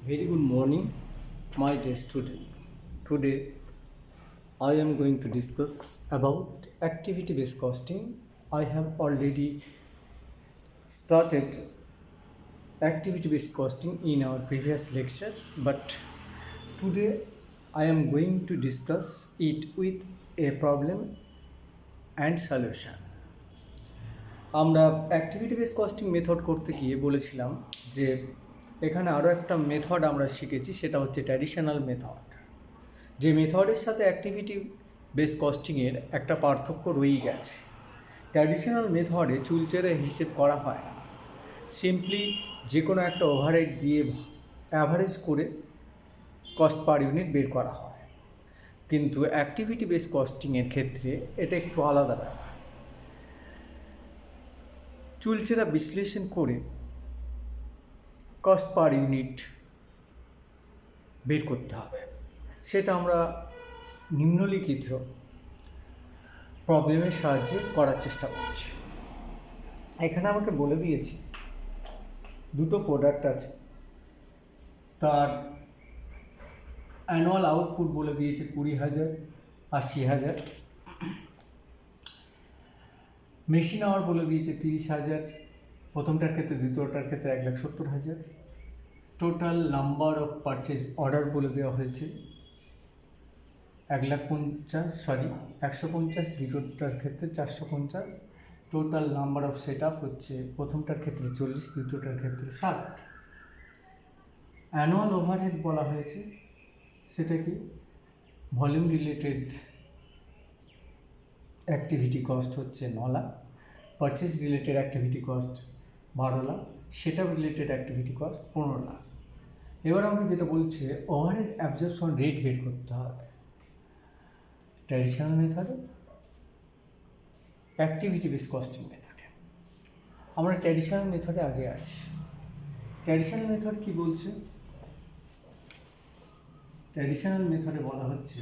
Very good morning, my dear student. Today, I am going to discuss about activity-based costing. I have already started activity-based costing in our previous lecture, but today I am going to discuss it with a problem and solution. আমরা activity base costing method করতে গিয়ে বলেছিলাম যে এখানে আরও একটা method আমরা শিখেছি, সেটা হচ্ছে ট্র্যাডিশনাল মেথড। যে মেথডের সাথে অ্যাক্টিভিটি বেস কস্টিংয়ের একটা পার্থক্য রয়েই গেছে। ট্র্যাডিশনাল মেথডে চুলচেরা হিসেব করা হয় না, সিম্পলি যে কোনো একটা ওভারহেড দিয়ে অ্যাভারেজ করে কস্ট পার ইউনিট বের করা হয়। কিন্তু অ্যাক্টিভিটি বেস কস্টিংয়ের ক্ষেত্রে এটা একটু আলাদা ব্যাপার। চুলচেরা বিশ্লেষণ করে কস্ট পার ইউনিট বের করতে হবে। সেটা আমরা নিম্নলিখিত প্রবলেমের সাহায্যে করার চেষ্টা করছি। এখানে আমাকে বলে দিয়েছি দুটো প্রোডাক্ট আছে, তার অ্যানুয়াল আউটপুট বলে দিয়েছে 20,000, 80,000। মেশিন আওয়ার বলে দিয়েছে 30,000 প্রথমটার ক্ষেত্রে, দ্বিতীয়টার ক্ষেত্রে 1,70,000। Total number of purchase order বলে দেওয়া হয়েছে 150, দ্বিতীয়টার ক্ষেত্রে 450। Total number of set up হচ্ছে প্রথমটার ক্ষেত্রে 40, দ্বিতীয়টার ক্ষেত্রে 60। অ্যানুয়াল ওভারহেড বলা হয়েছে, সেটা কি ভলিউম রিলেটেড অ্যাক্টিভিটি কস্ট হচ্ছে 9 lakh, purchase related activity cost 12 lakh, set up related activity cost 15 lakh. এবার আমাকে যেটা বলছে ওভারহেড অ্যাবজর্পশন রেট বের করতে হবে ট্র্যাডিশনাল মেথডে, অ্যাক্টিভিটি বেস কস্টিং মেথডে। আমরা ট্র্যাডিশনাল মেথডে আগে আসি। ট্র্যাডিশনাল মেথড কি বলছে? ট্র্যাডিশনাল মেথডে বলা হচ্ছে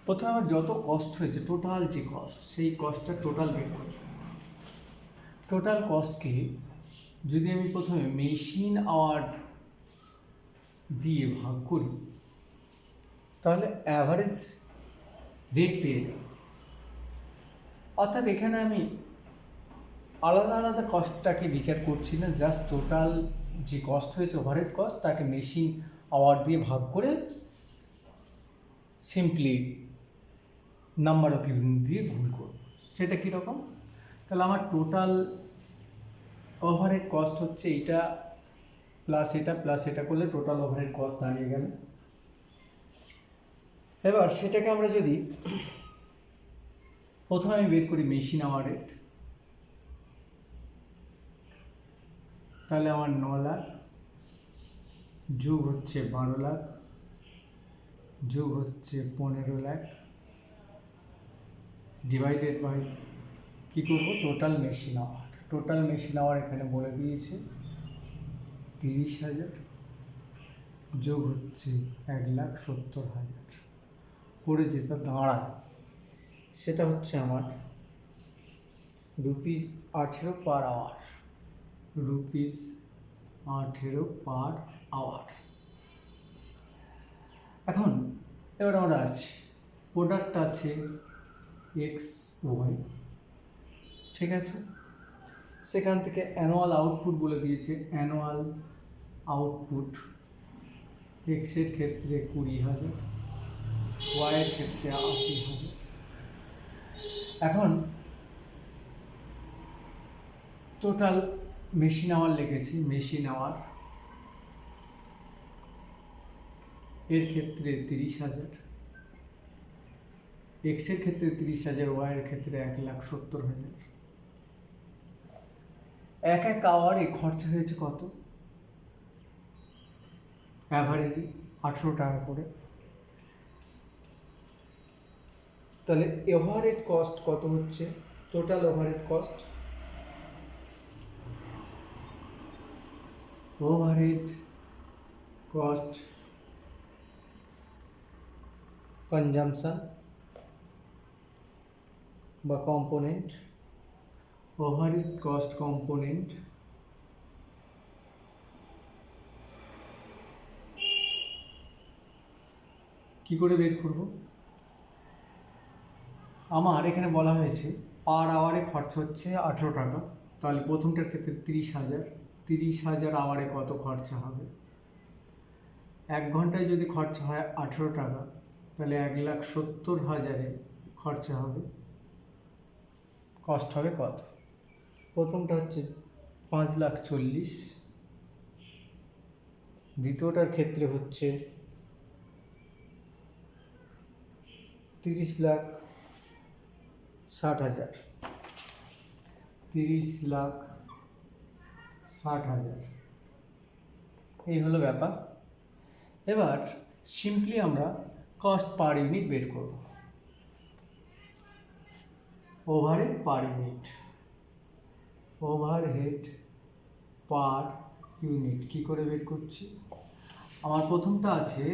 প্রথমে আমার যত কস্ট হয়েছে, টোটাল যে কস্ট, সেই কস্টটা টোটাল বের করি। টোটাল কস্টকে যদি আমি প্রথমে মেশিন আওয়ার দিয়ে ভাগ করি, তাহলে অ্যাভারেজ রেট পেয়ে যাই। অর্থাৎ এখানে আমি আলাদা আলাদা কস্টটাকে বিচার করছি না, জাস্ট টোটাল যে কস্ট হয়েছে ওভারহেড কস্ট, তাকে মেশিন আওয়ার দিয়ে ভাগ করে সিম্পলি নাম্বার অফ ইউনিট দিয়ে গুণ করব। সেটা কীরকম? তাহলে আমার টোটাল ওভারহেড কস্ট হচ্ছে এটা প্লাস এটা করলে টোটাল ওভারহেড কস্ট দাঁড়িয়ে গেল। এবার সেটাকে আমরা যদি প্রথমে আমি বের করি মেশিন আওয়ার রেট, তাহলে আমার 9 লাখ যোগ হচ্ছে 12 লাখ যোগ হচ্ছে 15 লাখ ডিভাইডেড বাই কী করবো, total machine hour. Total machine hour এখানে বলে দিয়েছে 30,000 যোগ হচ্ছে 1,70,000 করে যেটা দাঁড়ায়, সেটা হচ্ছে আমার ₹18 পার আওয়ার। ₹18 per hour. এখন এবার আমরা আসছি, প্রোডাক্ট আছে XY, ঠিক আছে। সেখান থেকে অ্যানুয়াল আউটপুট বলে দিয়েছে, অ্যানুয়াল আউটপুট এক্সের ক্ষেত্রে 20,000, ওয়াইয়ের ক্ষেত্রে 80,000। এখন টোটাল মেশিন আওয়ার লিখেছি, মেশিন আওয়ার এর ক্ষেত্রে 30,000, এক্সের ক্ষেত্রে 30,000, ওয়াইয়ের ক্ষেত্রে 1,70,000। এক আওয়ারে খরচা হয়েছে কত? অ্যাভারেজে 18 টাকা করে। তাহলে ওভারহেড কস্ট কত হচ্ছে? Total overhead cost, overhead cost consumption বা কম্পোনেন্ট, ওভারহেড কস্ট কম্পোনেন্ট কি করে বের করব? আমার এখানে বলা হয়েছে পার আওয়ারে খরচ হচ্ছে 18 টাকা, তাহলে প্রথমটার ক্ষেত্রে 30,000, 30,000 আওয়ারে কত খরচা হবে? 1 ঘন্টায় যদি খরচা হয় 18 টাকা, তাহলে 1,70,000 খরচা হবে, কস্ট হবে কত? প্রথমটা হচ্ছে 5,40,000, দ্বিতীয়টার ক্ষেত্রে হচ্ছে 30,60,000, 30,60,000, এই হলো ব্যাপার। এবার সিম্পলি আমরা কস্ট পার ইউনিট বের করব। Overhead per unit, overhead per unit কী করে বের করছি? আমার প্রথমটা আছে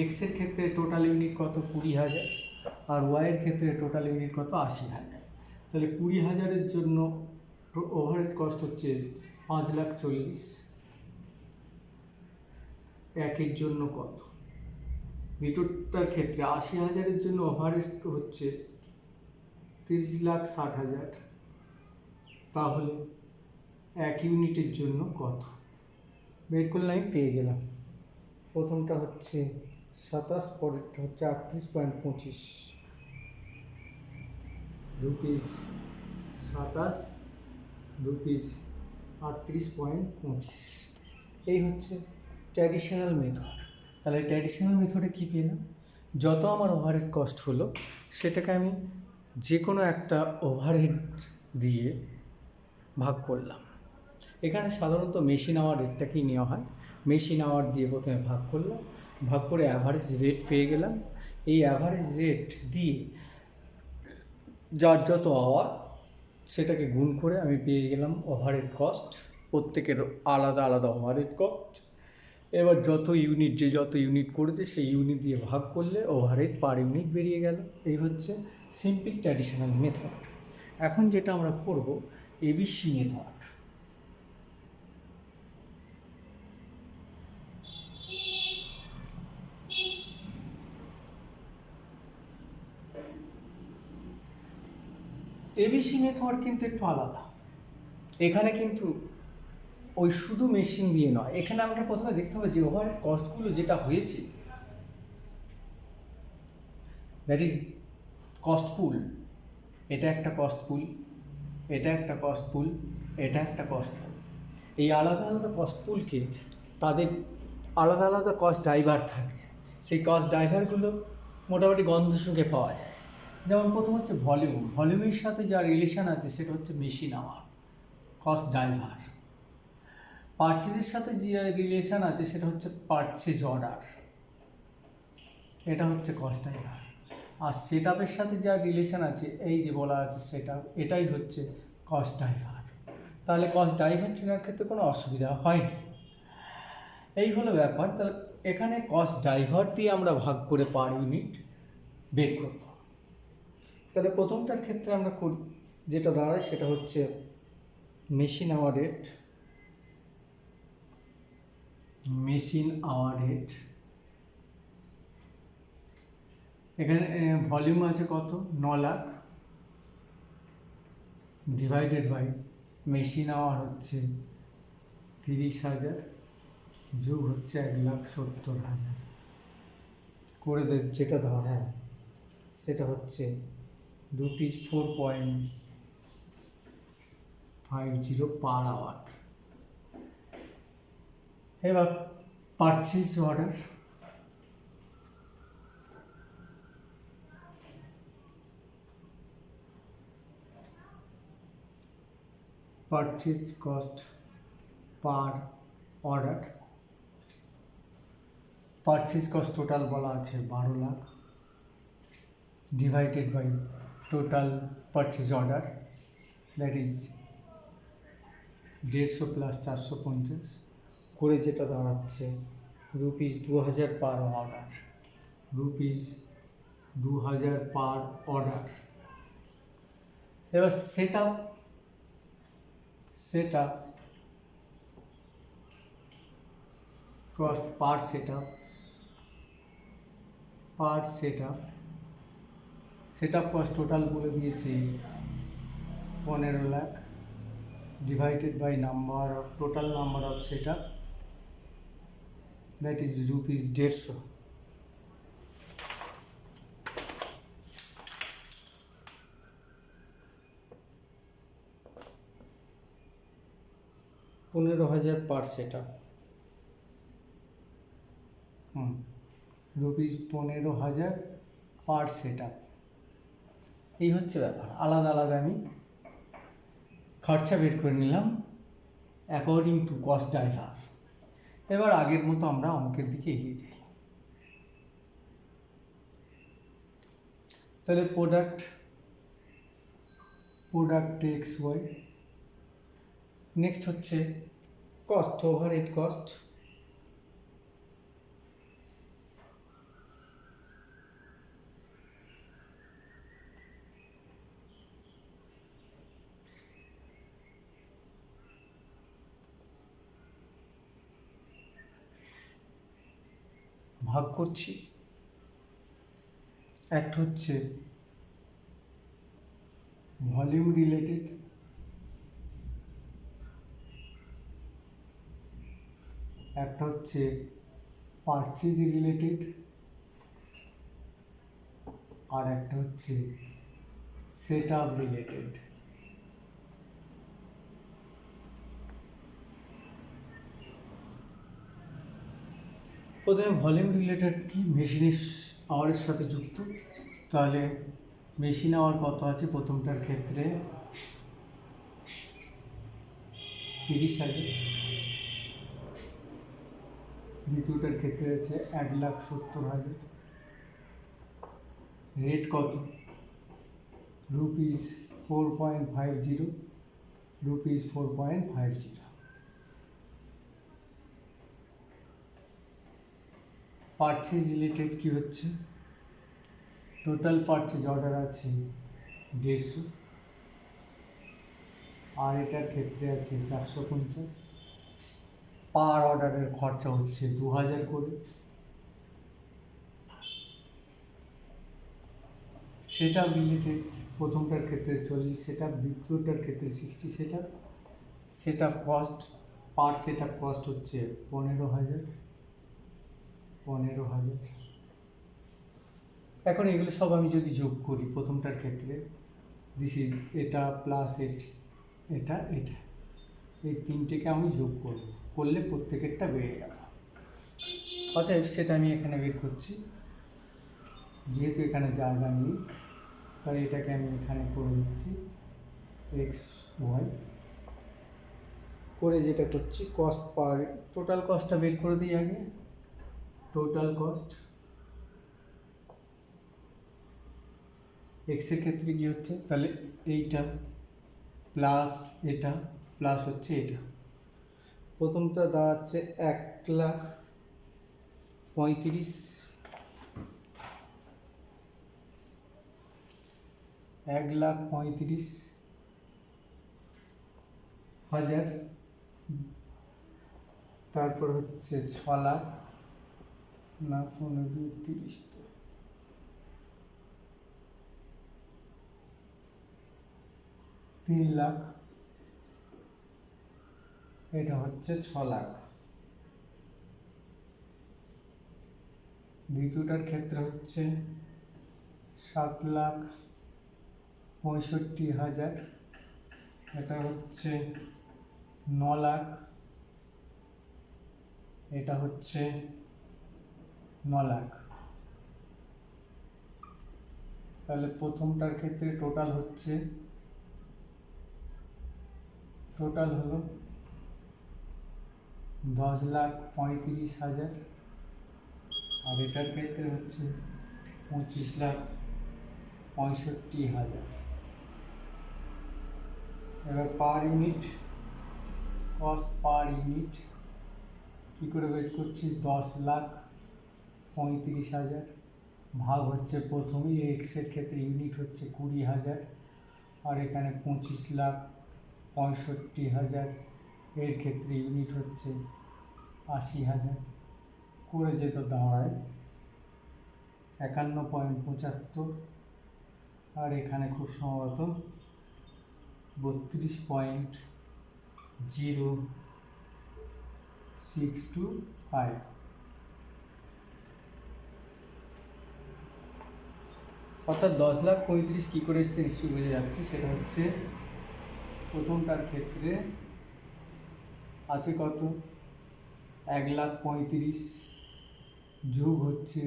এক্সের ক্ষেত্রে টোটাল ইউনিট কত? 20,000, আর ওয়াইয়ের ক্ষেত্রে টোটাল ইউনিট কত? 80,000। তাহলে 20,000-এর জন্য ওভারহেড কস্ট হচ্ছে 5,40,000, একের জন্য কত? দ্বিতীয়টার ক্ষেত্রে 80,000-এর জন্য ওভারহেড হচ্ছে 30,60,000, তাহলে 1 ইউনিটের জন্য কত? বের করলে আমি পেয়ে গেলাম। প্রথমটা হচ্ছে 27, পরেরটা হচ্ছে 38.25 রুপিস, 27 রুপিস 38.25। এই হচ্ছে ট্র্যাডিশনাল মেথড। তাহলে ট্র্যাডিশনাল মেথডে কী পেলাম? যত আমার ওভারহেড কস্ট হলো সেটাকে আমি যে কোনো একটা ওভারহেড দিয়ে ভাগ করলাম। এখানে সাধারণত মেশিন আওয়ার রেটটাকেই নেওয়া হয়। মেশিন আওয়ার দিয়ে প্রথমে ভাগ করলাম, ভাগ করে অ্যাভারেজ রেট পেয়ে গেলাম। এই অ্যাভারেজ রেট দিয়ে যার যত আওয়ার সেটাকে গুণ করে আমি পেয়ে গেলাম ওভারহেড কস্ট, প্রত্যেকের আলাদা আলাদা ওভারহেড কস্ট। এবার যত ইউনিট, যে যত ইউনিট করেছে সেই ইউনিট দিয়ে ভাগ করলে ওভারহেড পার ইউনিট বেরিয়ে গেল। এই হচ্ছে সিম্পল ট্র্যাডিশনাল মেথড। এখন যেটা আমরা করব এবিসি মেথড। এবিসি মেথড কিন্তু একটু আলাদা। এখানে কিন্তু ওই শুধু মেশিন দিয়ে নয়, এখানে আমাকে প্রথমে দেখতে হবে যে ওভারহেড কস্টগুলো যেটা হয়েছে, দ্যাট ইজ কস্ট পুল। এটা একটা কস্ট পুল, এটা একটা কস্ট পুল, এটা একটা কস্ট পুল। এই আলাদা আলাদা কস্ট পুলকে তাদের আলাদা আলাদা কস্ট ড্রাইভার থাকে। সেই কস্ট ড্রাইভারগুলো মোটামুটি গন্ধ শুঁকে পাওয়া যায়। যেমন প্রথম হচ্ছে ভলিউম, ভলিউমের সাথে যা রিলেশান আছে সেটা হচ্ছে মেশিন আওয়ার, কস্ট ড্রাইভার। পারচেজের সাথে যে রিলেশান আছে সেটা হচ্ছে পারচেজ অর্ডার, এটা হচ্ছে কস্ট ড্রাইভার। আর সেট আপের সাথে যা রিলেশান আছে, এই যে বলা আছে সেট আপ, এটাই হচ্ছে কস্ট ড্রাইভার। তাহলে কস্ট ড্রাইভার চেনার ক্ষেত্রে কোনো অসুবিধা হয় না। এই হলো ব্যাপার। তাহলে এখানে কস্ট ড্রাইভার দিয়ে আমরা ভাগ করে পার ইউনিট বের করব। তাহলে প্রথমটার ক্ষেত্রে আমরা যেটা দাঁড়ায় সেটা হচ্ছে machine hour rate, machine hour rate. এখানে ভলিউম আছে কত? 9 lakh, divided by machine hour হচ্ছে 30,000, যোগ হচ্ছে 1,70,000 করে যেটা দাঁড়ায় সেটা হচ্ছে রুপিস 4.50 পার আওয়ার। এবার purchase order, purchase cost per order. Purchase cost total বলা আছে 12 lakh, divided by total purchase order, that is 150 plus 450 করে যেটা দাঁড়াচ্ছে rupees 2,000 per order, rupees 2,000 per order. এবার set up cost per set up, per set up cost total বলে দিয়েছি 15 lakh divided by total number of setup, that is rupees 150. $15,000 per setup, rupees 15,000 per setup. এই হচ্ছে ব্যাপার। আলাদা আলাদা আমি খরচা বের করে নিলাম অ্যাকর্ডিং টু কস্ট ড্রাইভার। এবার আগের মতো আমরা অঙ্কের দিকে এগিয়ে যাই। তাহলে প্রোডাক্ট এক্স ওয়াই, নেক্সট হচ্ছে কস্ট, ওভারহেড কস্ট, ভাগ করছি। একটা হচ্ছে ভলিউম রিলেটেড, একটা হচ্ছে পারচেজ রিলেটেড, আর একটা হচ্ছে সেট আপ রিলেটেড। প্রথমে ভলিউম রিলেটেড কি, মেশিনের আওয়ারের সাথে যুক্ত। তাহলে মেশিন আওয়ার কত আছে প্রথমটার ক্ষেত্রে 30,000, দ্বিতীয়টার ক্ষেত্রে আছে 1,70,000। রেট কত, রুপিস 4.50, রুপিস 4.50। পারচেজ রিলেটেড কি হচ্ছে, টোটাল পারচেজ অর্ডার আছে 150, আর এটার ক্ষেত্রে আছে 450। পার অর্ডারের খরচা হচ্ছে 2,000 করে। সেট আপ রিলেটেড প্রথমটার ক্ষেত্রে 40 সেট আপ, দ্বিতীয়টার ক্ষেত্রে 60 set up. Set up cost, per set up cost হচ্ছে 15,000। এখন এগুলো সব আমি যদি যোগ করি প্রথমটার ক্ষেত্রে, দিস ইজ এটা প্লাস এটা এই তিনটেকে আমি যোগ করলে প্রত্যেকেরটা বেড়ে যাবে। অতএব সেটা আমি এখানে বের করছি, যেহেতু এখানে জায়গা নেই তাই এটাকে আমি এখানে করে দিচ্ছি এক্স ওয়াই করে, যেটা করছি কস্ট পার, টোটাল কস্টটা বের করে দিই আগে। টোটাল কস্ট এক্সের ক্ষেত্রে কী হচ্ছে, তাহলে এইটা প্লাস এটা প্লাস হচ্ছে এটা, প্রথমটা দাঁড়াচ্ছে 1,35,000, 1,35,000। তারপর হচ্ছে 6 লাখ, না 15,230, তো 3 লাখ, এটা হচ্ছে 6 লাখ। দ্বিতীয়টার ক্ষেত্রে হচ্ছে 7,65,000, এটা হচ্ছে 9 লাখ, এটা হচ্ছে 9 লাখ। তাহলে প্রথমটার ক্ষেত্রে টোটাল হলো 10,35,000, আর এটার ক্ষেত্রে হচ্ছে 25,65,000। এবার per unit cost, per unit কী করে বের করছি, 10,35,000 ভাগ হচ্ছে প্রথমেই এক্সের ক্ষেত্রে ইউনিট হচ্ছে 20,000, আর এখানে 25,65,000 এর ক্ষেত্রে ইউনিট হচ্ছে 80,000 করে, যেটা দাঁড়ায় 51.75, আর এখানে খুব সম্ভবত 32.0625। অর্থাৎ 10,35,000 কী করে এসছে নিশ্চয়ই বোঝা যাচ্ছে। সেটা হচ্ছে প্রথমটার ক্ষেত্রে আছে কত, 1,35,000 যোগ হচ্ছে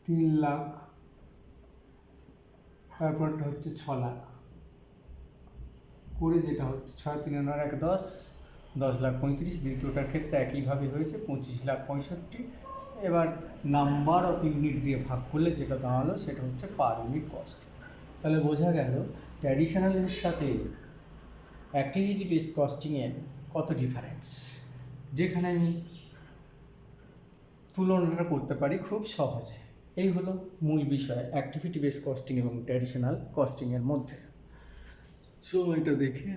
3,00,000, তারপরটা হচ্ছে 6,00,000 করে, যেটা হচ্ছে 6 3 1 10, 10,35,000। দ্বিতীয়টার ক্ষেত্রে একইভাবে হয়েছে 25,65,000। এবার নাম্বার অফ ইউনিট দিয়ে ভাগ করলে যেটা দাঁড়ালো সেটা হচ্ছে পার ইউনিট কস্ট। তাহলে বোঝা গেল ট্র্যাডিশনালের সাথে অ্যাক্টিভিটি বেসড কস্টিংয়ের কত ডিফারেন্স, যেখানে আমি তুলনাটা করতে পারি খুব সহজে। এই হলো মূল বিষয় অ্যাক্টিভিটি বেসড কস্টিং এবং ট্র্যাডিশনাল কস্টিংয়ের মধ্যে। সময়টা দেখে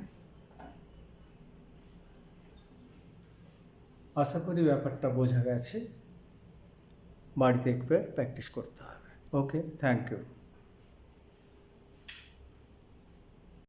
আশা করি ব্যাপারটা বোঝা গেছে। বাড়িতে একবার প্র্যাকটিস করতে হবে। ওকে, থ্যাংক ইউ।